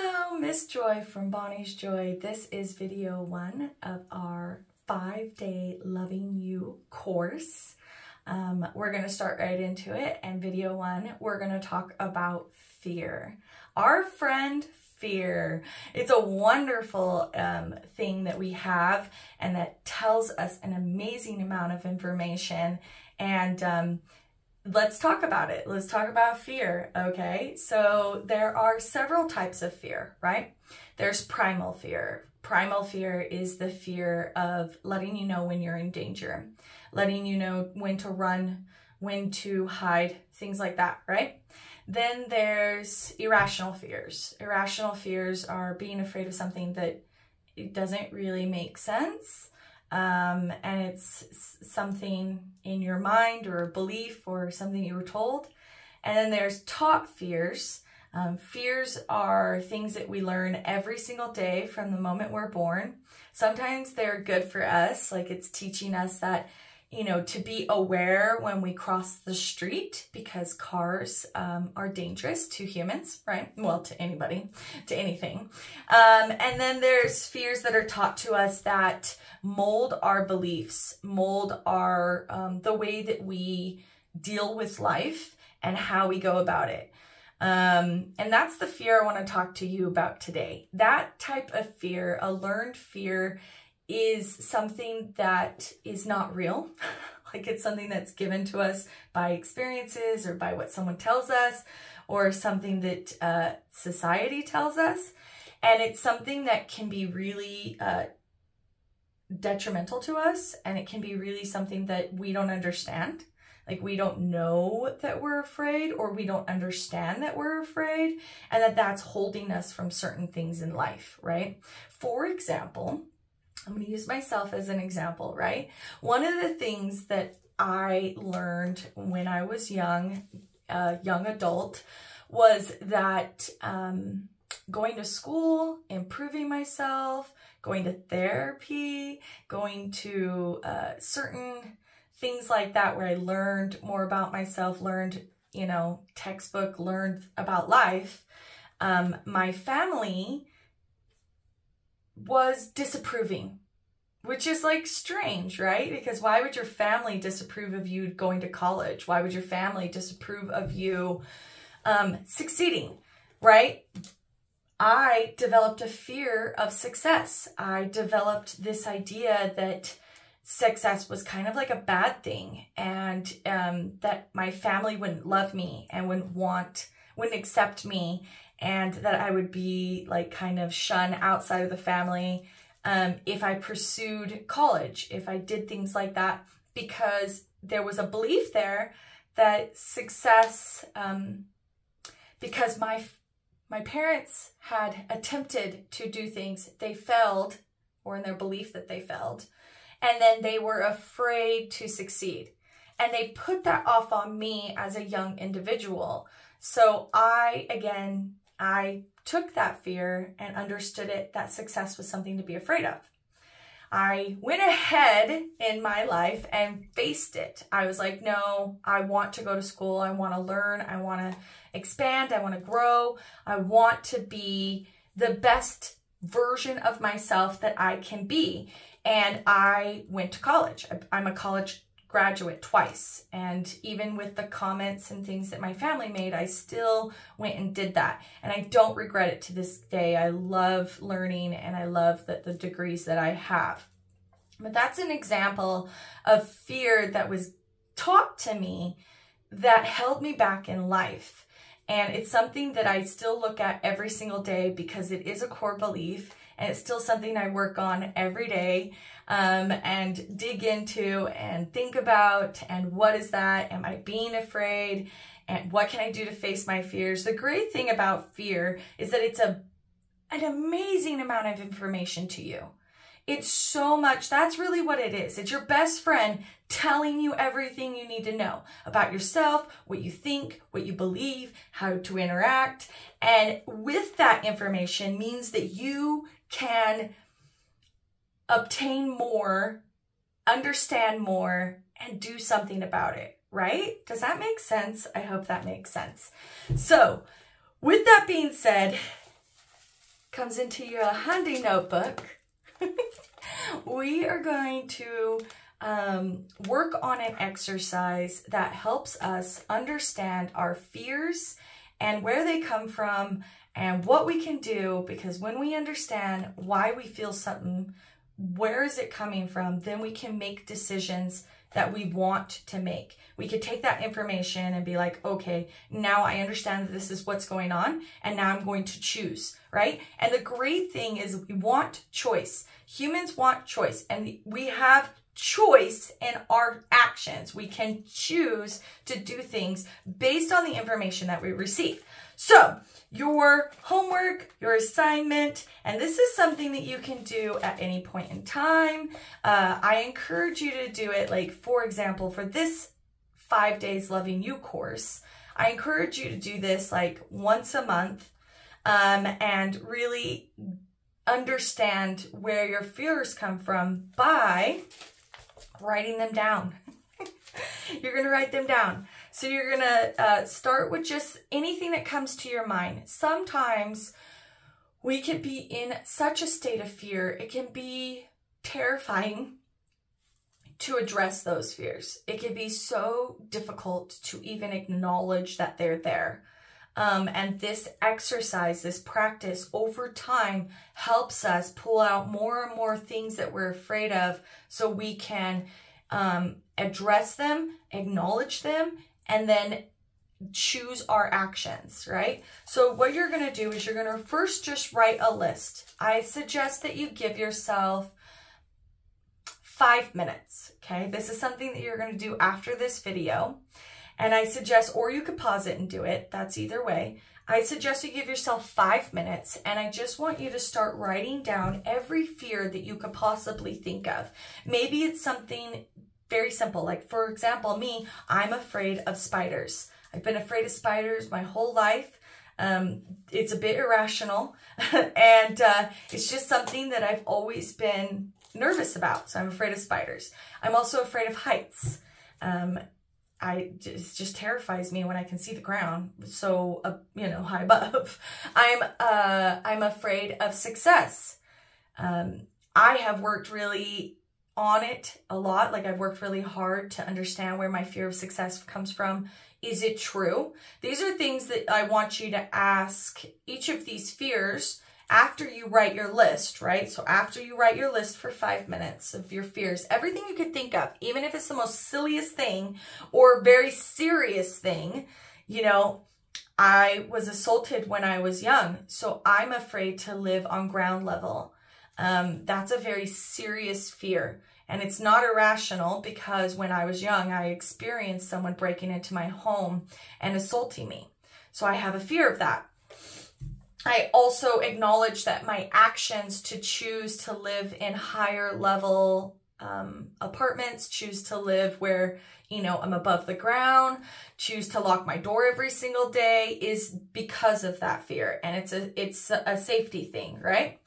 Hello, Miss Joy from Bonnie's Joy. This is video 1 of our 5-day Loving You course. We're going to start right into it, and video 1, we're going to talk about fear. Our friend fear. It's a wonderful thing that we have, and that tells us an amazing amount of information, and let's talk about it. Let's talk about fear, okay? So there are several types of fear, right? There's primal fear. Primal fear is the fear of letting you know when you're in danger, letting you know when to run, when to hide, things like that, right? Then there's irrational fears. Irrational fears are being afraid of something that it doesn't really make sense. And it's something in your mind or a belief or something you were told. And then there's taught fears. Fears are things that we learn every single day from the moment we're born. Sometimes they're good for us, like it's teaching us that, you know, to be aware when we cross the street, because cars are dangerous to humans, right? Well, to anybody, to anything. And then there's fears that are taught to us that mold our beliefs, mold our the way that we deal with life and how we go about it. And that's the fear I want to talk to you about today. That type of fear, a learned fear, is something that is not real. Like it's something that's given to us by experiences or by what someone tells us or something that society tells us. And it's something that can be really detrimental to us, and it can be really something that we don't understand. Like we don't know that we're afraid, or we don't understand that we're afraid, and that's holding us from certain things in life, right? For example, I'm going to use myself as an example, right? One of the things that I learned when I was young adult, was that going to school, improving myself, going to therapy, going to certain things like that where I learned more about myself, learned, you know, textbook, learned about life. My family was disapproving, which is like strange, right? Because why would your family disapprove of you going to college? Why would your family disapprove of you succeeding, right? I developed a fear of success. I developed this idea that success was kind of like a bad thing, and that my family wouldn't love me and wouldn't accept me, and that I would be like kind of shunned outside of the family if I pursued college, if I did things like that, because there was a belief there that success, because my parents had attempted to do things, they failed, or in their belief that they failed, and then they were afraid to succeed. And they put that off on me as a young individual. So I took that fear and understood it, that success was something to be afraid of. I went ahead in my life and faced it. I was like, no, I want to go to school. I want to learn. I want to expand. I want to grow. I want to be the best version of myself that I can be. And I went to college. I'm a college graduate twice, and even with the comments and things that my family made, I still went and did that, and I don't regret it to this day. I love learning, and I love the degrees that I have. But that's an example of fear that was taught to me that held me back in life, and it's something that I still look at every single day because it is a core belief, and it's still something I work on every day. And dig into and think about, and what is that? Am I being afraid? And what can I do to face my fears? The great thing about fear is that it's an amazing amount of information to you. It's so much. That's really what it is. It's your best friend telling you everything you need to know about yourself, what you think, what you believe, how to interact. And with that information means that you can obtain more, understand more, and do something about it, right? Does that make sense? I hope that makes sense. So with that being said, comes into your handy notebook, we are going to work on an exercise that helps us understand our fears and where they come from and what we can do, because when we understand why we feel something, where is it coming from, then we can make decisions that we want to make. We could take that information and be like, okay, now I understand that this is what's going on, and now I'm going to choose, right? And the great thing is we want choice. Humans want choice, and we have choice in our actions. We can choose to do things based on the information that we receive. So your homework, your assignment, and this is something that you can do at any point in time. I encourage you to do it, like, for example, for this 5 Days Loving You course, I encourage you to do this like once a month, and really understand where your fears come from by writing them down. You're going to write them down. So you're going to start with just anything that comes to your mind. Sometimes we can be in such a state of fear, it can be terrifying to address those fears. It can be so difficult to even acknowledge that they're there. And this exercise, this practice over time helps us pull out more and more things that we're afraid of, so we can address them, acknowledge them, and then choose our actions, right? So what you're going to do is you're going to first just write a list. I suggest that you give yourself 5 minutes, okay? This is something that you're going to do after this video. And I suggest, or you could pause it and do it, that's either way. I suggest you give yourself 5 minutes, and I just want you to start writing down every fear that you could possibly think of. Maybe it's something very simple, like, for example, me, I'm afraid of spiders. I've been afraid of spiders my whole life. It's a bit irrational, and it's just something that I've always been nervous about. So I'm afraid of spiders. I'm also afraid of heights. It just terrifies me when I can see the ground so, high above. I'm afraid of success. I have worked really on it a lot. Like, I've worked really hard to understand where my fear of success comes from. Is it true? These are things that I want you to ask each of these fears after you write your list, right? So after you write your list for 5 minutes of your fears, everything you could think of, even if it's the most silliest thing or very serious thing, I was assaulted when I was young, so I'm afraid to live on ground level. That's a very serious fear. And it's not irrational, because when I was young, I experienced someone breaking into my home and assaulting me. So I have a fear of that. I also acknowledge that my actions to choose to live in higher level apartments, choose to live where, I'm above the ground, choose to lock my door every single day, is because of that fear. And it's a safety thing, right?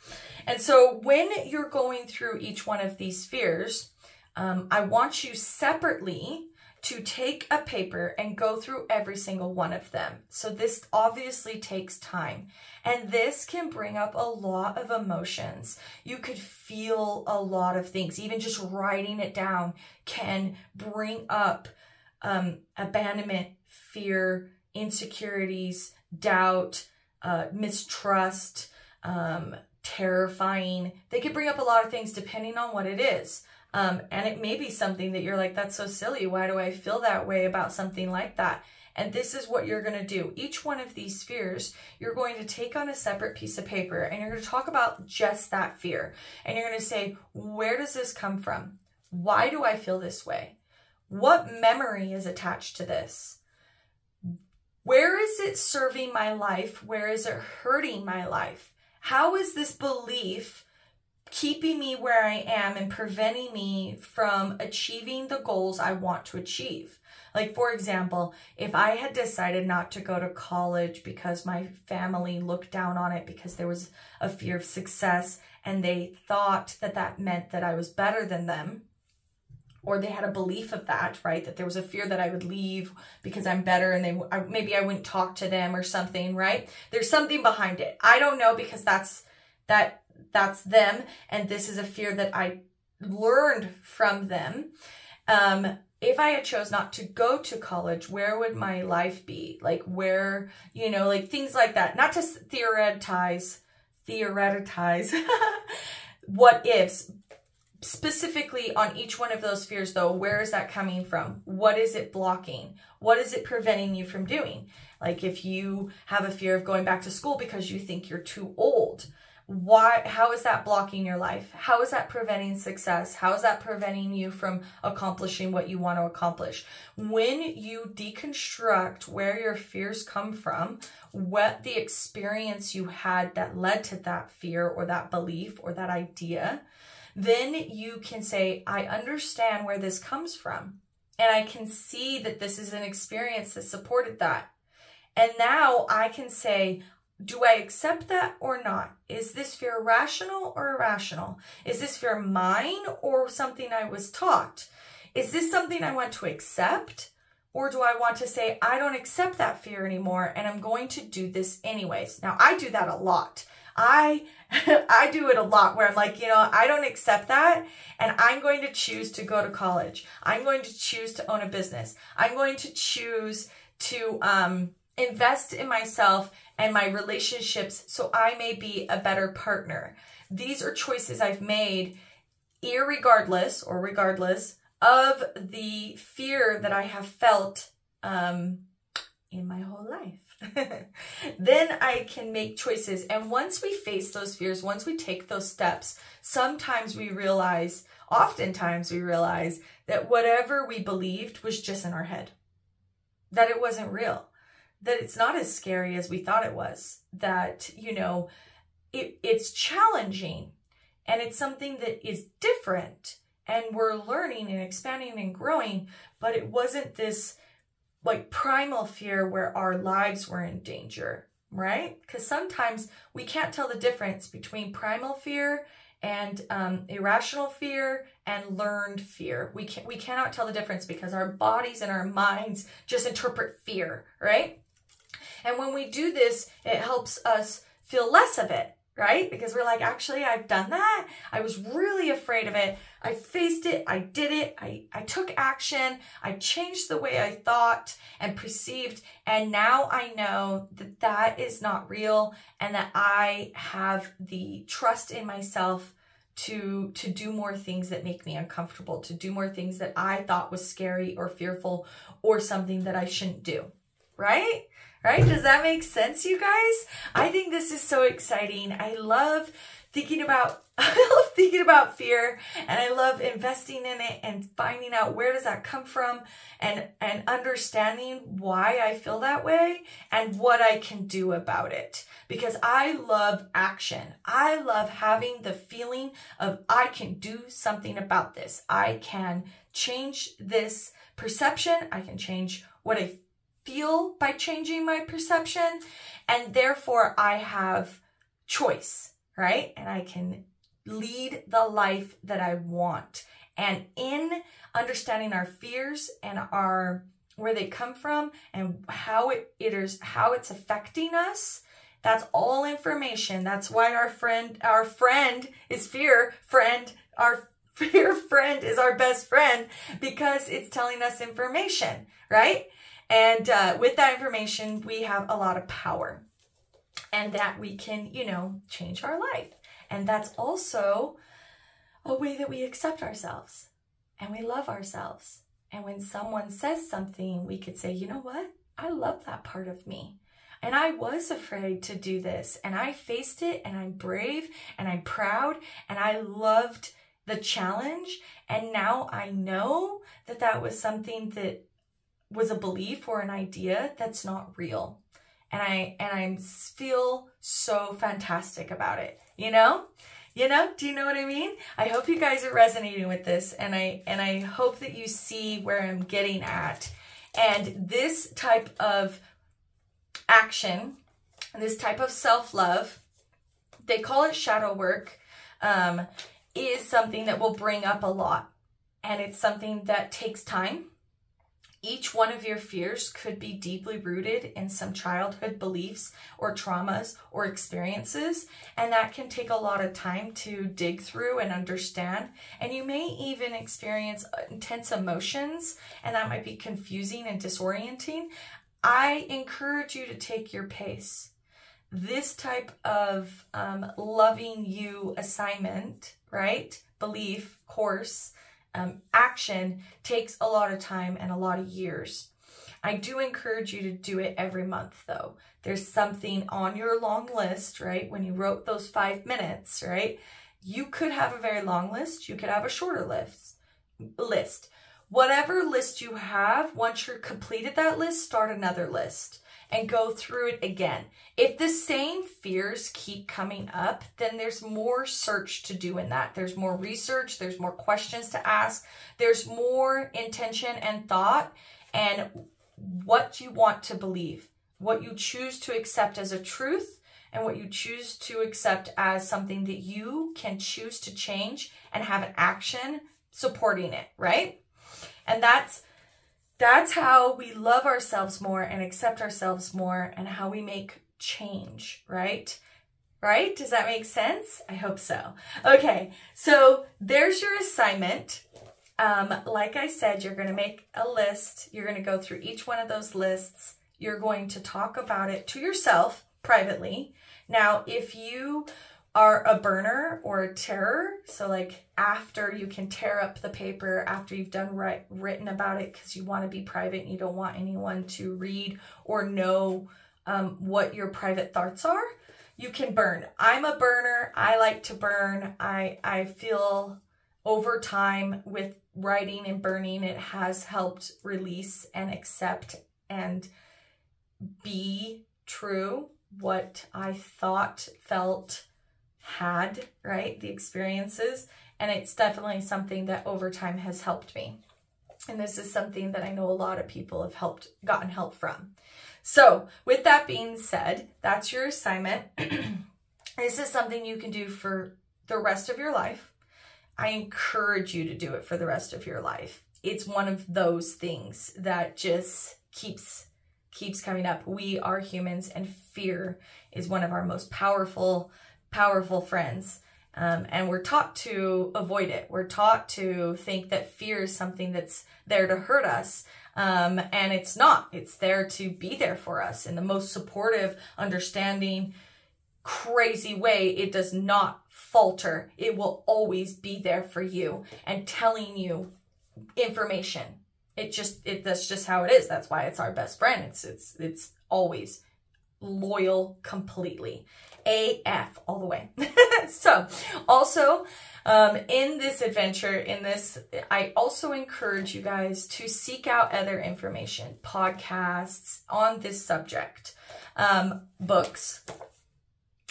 And so when you're going through each one of these fears, I want you separately to take a paper and go through every single one of them. So this obviously takes time, and this can bring up a lot of emotions. You could feel a lot of things. Even just writing it down can bring up abandonment, fear, insecurities, doubt, mistrust, terrifying. They could bring up a lot of things depending on what it is. And it may be something that you're like, that's so silly. Why do I feel that way about something like that? And this is what you're going to do. Each one of these fears, you're going to take on a separate piece of paper, and you're going to talk about just that fear. And you're going to say, where does this come from? Why do I feel this way? What memory is attached to this? Where is it serving my life? Where is it hurting my life? How is this belief keeping me where I am and preventing me from achieving the goals I want to achieve? Like, for example, if I had decided not to go to college because my family looked down on it because there was a fear of success, and they thought that that meant that I was better than them, or they had a belief of that, right? That there was a fear that I would leave because I'm better, and maybe I wouldn't talk to them or something, right? There's something behind it. I don't know, because that's That's them, and this is a fear that I learned from them. If I had chose not to go to college, where would my life be? Like where, you know, like things like that. Not to theoretize what ifs. Specifically on each one of those fears though, where is that coming from? What is it blocking? What is it preventing you from doing? Like if you have a fear of going back to school because you think you're too old, how is that blocking your life? How is that preventing success? How is that preventing you from accomplishing what you want to accomplish? When you deconstruct where your fears come from, what the experience you had that led to that fear or that belief or that idea, then you can say, I understand where this comes from. And I can see that this is an experience that supported that. And now I can say, do I accept that or not? Is this fear rational or irrational? Is this fear mine or something I was taught? Is this something I want to accept? Or do I want to say, I don't accept that fear anymore and I'm going to do this anyways? Now, I do that a lot. I do it a lot where I'm like, you know, I don't accept that and I'm going to choose to go to college. I'm going to choose to own a business. I'm going to choose to invest in myself and my relationships so I may be a better partner. These are choices I've made regardless of the fear that I have felt in my whole life. Then I can make choices. And once we face those fears, once we take those steps, oftentimes we realize that whatever we believed was just in our head, that it wasn't real, that it's not as scary as we thought it was, that, you know, it's challenging and it's something that is different and we're learning and expanding and growing, but it wasn't this like primal fear where our lives were in danger, right? Because sometimes we can't tell the difference between primal fear and irrational fear and learned fear. We cannot tell the difference because our bodies and our minds just interpret fear, right? And when we do this, it helps us feel less of it, right? Because we're like, actually, I've done that. I was really afraid of it. I faced it. I did it. I took action. I changed the way I thought and perceived. And now I know that that is not real and that I have the trust in myself to do more things that make me uncomfortable, to do more things that I thought was scary or fearful or something that I shouldn't do, right? Right? Does that make sense, you guys? I think this is so exciting. I love thinking about fear, and I love investing in it and finding out where does that come from and understanding why I feel that way and what I can do about it. Because I love action. I love having the feeling of I can do something about this. I can change this perception. I can change what I feel by changing my perception, and therefore I have choice, right? And I can lead the life that I want. And in understanding our fears and where they come from and how it's affecting us, that's all information. That's why our friend is fear friend. Our fear friend is our best friend because it's telling us information, right? And with that information, we have a lot of power and that we can, you know, change our life. And that's also a way that we accept ourselves and we love ourselves. And when someone says something, we could say, you know what? I love that part of me. And I was afraid to do this and I faced it and I'm brave and I'm proud and I loved the challenge. And now I know that that was something that was a belief or an idea that's not real. And I feel so fantastic about it. You know, do you know what I mean? I hope you guys are resonating with this and I hope that you see where I'm getting at. And this type of action, this type of self-love, they call it shadow work, is something that will bring up a lot. And it's something that takes time. Each one of your fears could be deeply rooted in some childhood beliefs or traumas or experiences, and that can take a lot of time to dig through and understand. And you may even experience intense emotions, and that might be confusing and disorienting. I encourage you to take your pace. This type of loving you assignment, right? Belief, course, action takes a lot of time and a lot of years. I do encourage you to do it every month though. There's something on your long list, right? When you wrote those 5 minutes, right? You could have a very long list. You could have a shorter list. Whatever list you have, once you're completed that list, start another list and go through it again. If the same fears keep coming up, then there's more search to do in that. There's more research, there's more questions to ask, there's more intention and thought, and what you want to believe, what you choose to accept as a truth, and what you choose to accept as something that you can choose to change and have an action supporting it, right? And that's how we love ourselves more and accept ourselves more, and how we make change, right? Right? Does that make sense? I hope so. Okay, so there's your assignment. Like I said, you're going to make a list. You're going to go through each one of those lists. You're going to talk about it to yourself privately. Now, if you are a burner or a terror, so like after you can tear up the paper after you've done written about it because you want to be private and you don't want anyone to read or know what your private thoughts are, you can burn. I'm a burner. I like to burn. I feel over time with writing and burning, it has helped release and accept and be true what I thought, felt, had, right? The experiences. And it's definitely something that over time has helped me. And this is something that I know a lot of people have gotten help from. So with that being said, that's your assignment. This is something you can do for the rest of your life. I encourage you to do it for the rest of your life. It's one of those things that just keeps coming up. We are humans, and fear is one of our most powerful friends. And we're taught to avoid it. We're taught to think that fear is something that's there to hurt us. And it's not. It's there to be there for us in the most supportive, understanding, crazy way. It does not falter. It will always be there for you and telling you information. That's just how it is. That's why it's our best friend. It's always loyal completely. AF all the way. So also in this adventure, I also encourage you guys to seek out other information, podcasts on this subject, books.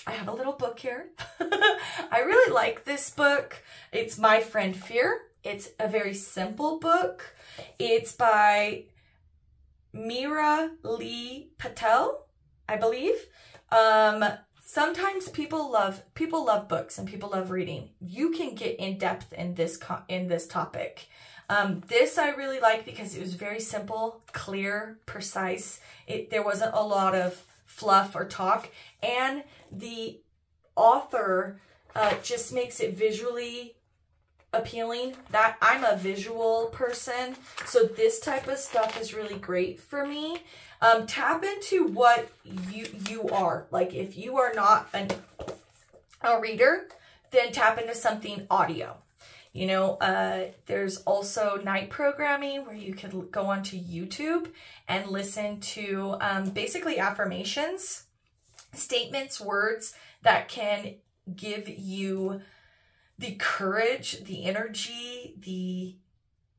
I have a little book here. I really like this book. It's My Friend Fear. It's a very simple book. It's by Meera Lee Patel, I believe. Sometimes people love books and people love reading. You can get in depth in this topic. This I really like because it was very simple, clear, precise. There wasn't a lot of fluff or talk, and the author just makes it visually appealing. That I'm a visual person, so this type of stuff is really great for me. Tap into what you are. Like if you are not a reader, then tap into something audio. You know, there's also night programming where you could go onto YouTube and listen to basically affirmations, statements, words that can give you the courage, the energy, the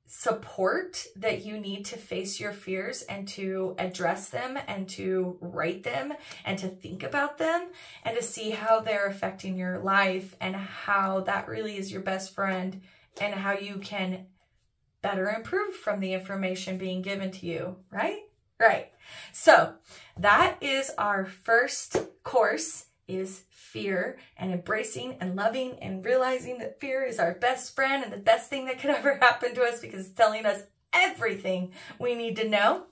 support that you need to face your fears and to address them and to write them and to think about them and to see how they're affecting your life and how that really is your best friend and how you can better improve from the information being given to you, right? Right. So that is our first course, is fear, and embracing and loving and realizing that fear is our best friend and the best thing that could ever happen to us because it's telling us everything we need to know.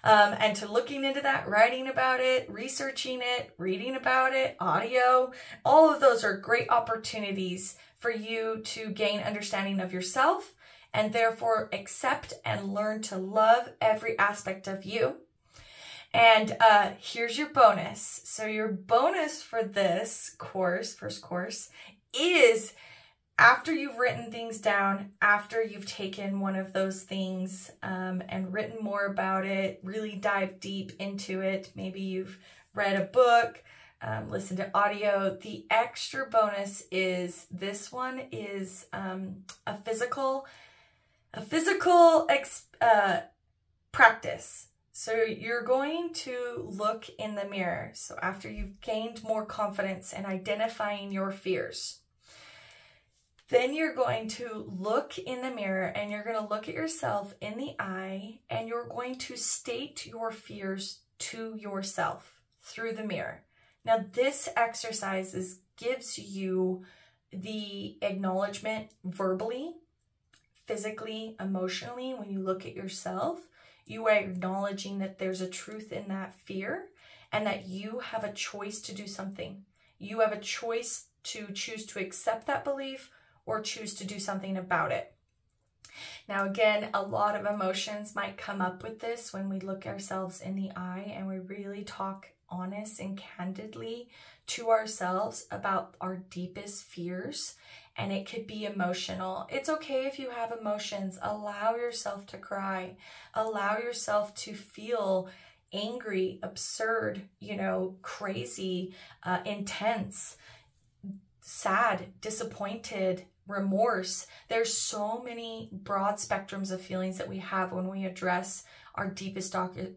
And to looking into that, writing about it, researching it, reading about it, audio, all of those are great opportunities for you to gain understanding of yourself and therefore accept and learn to love every aspect of you. And here's your bonus. So your bonus for this course, first course, is after you've written things down, after you've taken one of those things and written more about it, really dive deep into it. Maybe you've read a book, listened to audio. The extra bonus is this one is a physical practice. So you're going to look in the mirror. So after you've gained more confidence in identifying your fears, then you're going to look in the mirror and you're going to look at yourself in the eye and you're going to state your fears to yourself through the mirror. Now, this exercise gives you the acknowledgement verbally, physically, emotionally. When you look at yourself, you are acknowledging that there's a truth in that fear and that you have a choice to do something. You have a choice to choose to accept that belief or choose to do something about it. Now, again, a lot of emotions might come up with this when we look ourselves in the eye and we really talk honest and candidly to ourselves about our deepest fears. And it could be emotional. It's okay if you have emotions. Allow yourself to cry. Allow yourself to feel angry, absurd, crazy, intense, sad, disappointed, remorse. There's so many broad spectrums of feelings that we have when we address our deepest,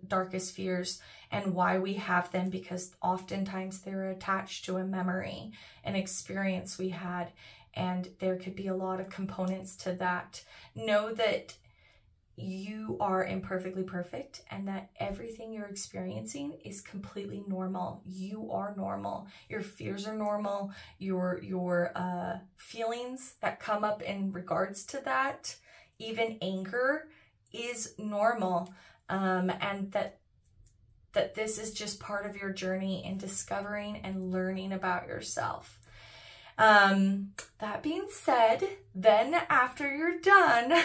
darkest fears and why we have them, because oftentimes they're attached to a memory, an experience we had, and there could be a lot of components to that. Know that you are imperfectly perfect and that everything you're experiencing is completely normal. You are normal. Your fears are normal. Your feelings that come up in regards to that, even anger, is normal. And that this is just part of your journey in discovering and learning about yourself. That being said, then after you're done,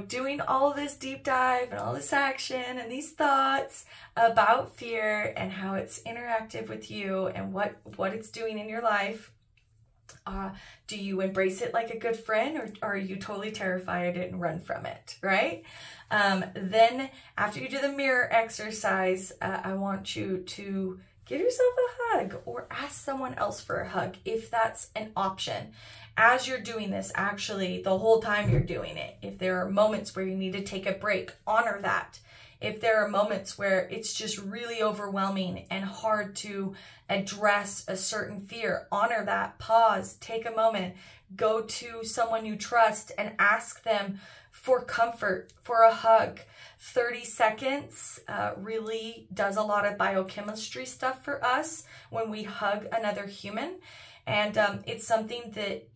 doing all this deep dive and all this action and these thoughts about fear and how it's interactive with you and what it's doing in your life, do you embrace it like a good friend, or are you totally terrified of it and run from it, right? Then after you do the mirror exercise, I want you to give yourself a hug or ask someone else for a hug if that's an option. As you're doing this, actually, the whole time you're doing it, if there are moments where you need to take a break, honor that. If there are moments where it's just really overwhelming and hard to address a certain fear, honor that, pause, take a moment, go to someone you trust and ask them for comfort, for a hug. 30 seconds really does a lot of biochemistry stuff for us when we hug another human. And it's something that,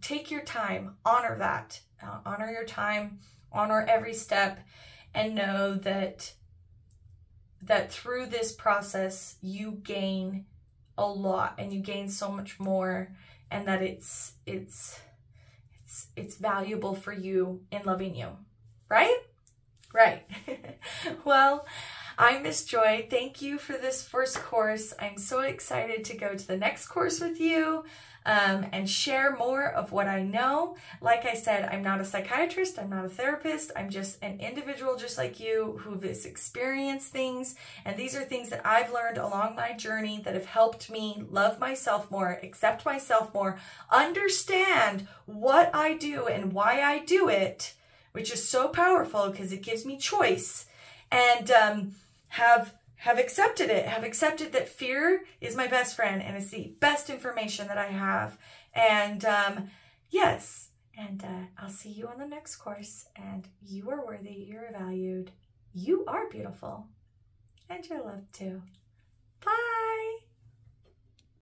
take your time, honor that, honor your time, honor every step, and know that through this process, you gain a lot and you gain so much more, and that it's valuable for you in loving you, right? Right. Well, I'm Miss Joy. Thank you for this first course. I'm so excited to go to the next course with you and share more of what I know. Like I said, I'm not a psychiatrist. I'm not a therapist. I'm just an individual just like you who has experienced things. And these are things that I've learned along my journey that have helped me love myself more, accept myself more, understand what I do and why I do it, which is so powerful because it gives me choice, and have accepted it, have accepted that fear is my best friend and it's the best information that I have. And yes, and I'll see you on the next course. And you are worthy, you're valued, you are beautiful, and you're loved too. Bye.